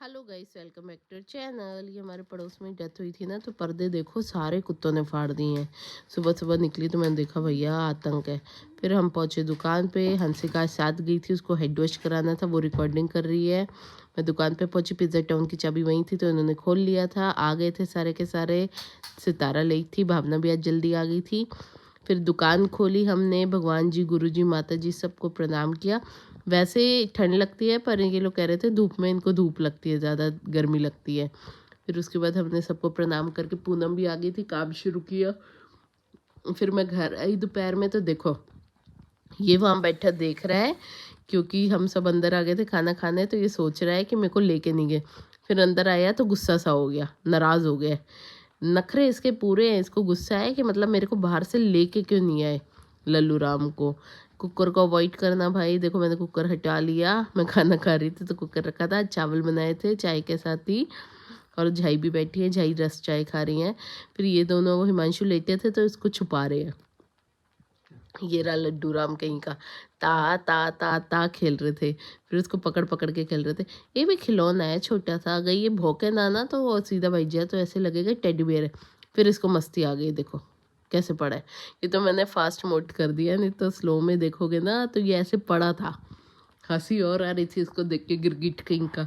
Hello guys, welcome back to channel. ये हमारे पड़ोस में डेथ हुई थी ना, तो पर्दे देखो सारे कुत्तों ने फाड़ दिए हैं। सुबह सुबह निकली तो मैंने देखा भैया आतंक है। फिर हम पहुंचे दुकान पे। हंसिका साथ गई थी, उसको हेड वॉश कराना था, वो रिकॉर्डिंग कर रही है। मैं दुकान पे पहुंची, पिज्ज़ा टाउन की चाबी वहीं थी तो उन्होंने खोल लिया था। आ गए थे सारे के सारे। सितारा लेट थी, भावना भी आज जल्दी आ गई थी। फिर दुकान खोली हमने, भगवान जी, गुरु जी, माता जी सबको प्रणाम किया। वैसे ठंड लगती है पर ये लोग कह रहे थे धूप में इनको धूप लगती है, ज़्यादा गर्मी लगती है। फिर उसके बाद हमने सबको प्रणाम करके, पूनम भी आ गई थी, काम शुरू किया। फिर मैं घर आई दोपहर में तो देखो ये वहाँ बैठा देख रहा है, क्योंकि हम सब अंदर आ गए थे खाना खाने, तो ये सोच रहा है कि मेरे को लेके नहीं गए। फिर अंदर आया तो गुस्सा सा हो गया, नाराज़ हो गया। नखरे इसके पूरे हैं, इसको गुस्सा है कि मतलब मेरे को बाहर से लेके क्यों नहीं आए लल्लू राम को। कुकर को अवॉइड करना भाई। देखो मैंने कुकर हटा लिया, मैं खाना खा रही थी तो कुकर रखा था। चावल बनाए थे चाय के साथ ही, और झाई भी बैठी है, झाई रस चाय खा रही हैं। फिर ये दोनों, वो हिमांशु लेटे थे तो इसको छुपा रहे हैं। ये रहा लड्डू राम कहीं का, ता ता ता ता खेल रहे थे। फिर उसको पकड़ पकड़ के खेल रहे थे। ये भी खिलौना है छोटा सा, अगर ये भौंके ना ना तो वो सीधा बैठ जाए तो ऐसे लगेगा टेडी बियर है। फिर इसको मस्ती आ गई, देखो कैसे पड़ा है। ये तो मैंने फास्ट मोड कर दिया, नहीं तो स्लो में देखोगे ना तो ये ऐसे पड़ा था। हंसी और आ रही थी इसको देख के, गिरगिट किंग का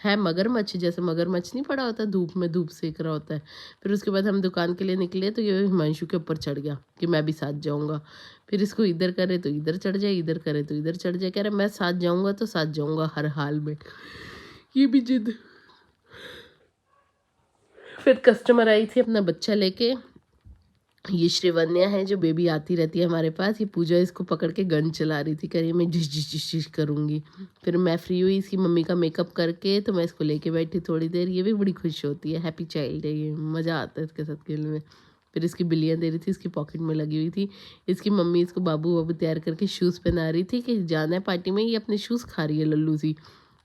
है मगरमच्छ, जैसे मगरमच्छ नहीं पड़ा होता धूप में, धूप सेक रहा होता है। फिर उसके बाद हम दुकान के लिए निकले तो ये हिमांशु के ऊपर चढ़ गया कि मैं भी साथ जाऊंगा। फिर इसको इधर करे तो इधर चढ़ जाए, इधर करे तो इधर चढ़ जाए, कह रहा मैं साथ जाऊंगा तो साथ जाऊंगा हर हाल में। ये भी जिद। फिर कस्टमर आई थी अपना बच्चा लेके, ये श्रीवन्या है जो बेबी आती रहती है हमारे पास। ये पूजा इसको पकड़ के गन चला रही थी, कह रही मैं जिस जिस जिस जिस करूँगी। फिर मैं फ्री हुई इसकी मम्मी का मेकअप करके, तो मैं इसको लेके बैठी थोड़ी देर। ये भी बड़ी खुश होती है, हैप्पी चाइल्ड है ये, मज़ा आता है इसके साथ खेलने में। फिर इसकी बिल्लियाँ दे रही थी, इसकी पॉकेट में लगी हुई थी। इसकी मम्मी इसको बाबू बाबू तैयार करके शूज़ पहना रही थी कि जाना है पार्टी में। ये अपने शूज़ खा रही है लल्लू सी,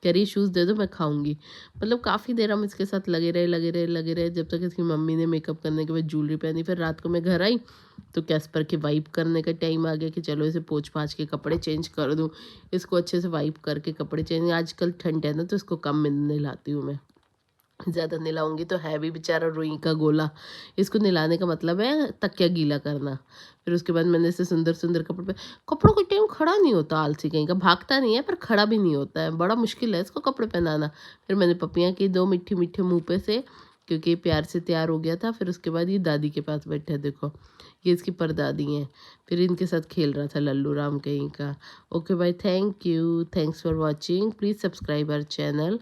कह रही शूज़ दे दो मैं खाऊंगी। मतलब काफ़ी देर हम इसके साथ लगे रहे जब तक इसकी मम्मी ने मेकअप करने के बाद ज्वेलरी पहनी। फिर रात को मैं घर आई तो कैस्पर के वाइप करने का टाइम आ गया कि चलो इसे पोंछ पाछ के कपड़े चेंज कर दूँ। इसको अच्छे से वाइप करके कपड़े चेंज, आजकल ठंड है ना तो इसको कम नहलाती हूँ मैं, ज़्यादा नहलाऊंगी तो है भी बेचारा रुई का गोला। इसको नहलाने का मतलब है तकिया गीला करना। फिर उसके बाद मैंने इसे सुंदर सुंदर कपड़े पे, कपड़ों के टाइम खड़ा नहीं होता, आलसी कहीं का, भागता नहीं है पर खड़ा भी नहीं होता है, बड़ा मुश्किल है इसको कपड़े पहनाना। फिर मैंने पपियाँ की दो मीठे मीठे मुँह पे से, क्योंकि ये प्यार से तैयार हो गया था। फिर उसके बाद ये दादी के पास बैठा है, देखो ये इसकी परदादी हैं। फिर इनके साथ खेल रहा था लल्लू राम कहीं का। ओके भाई, thank you, thanks for watching, please subscribe our channel.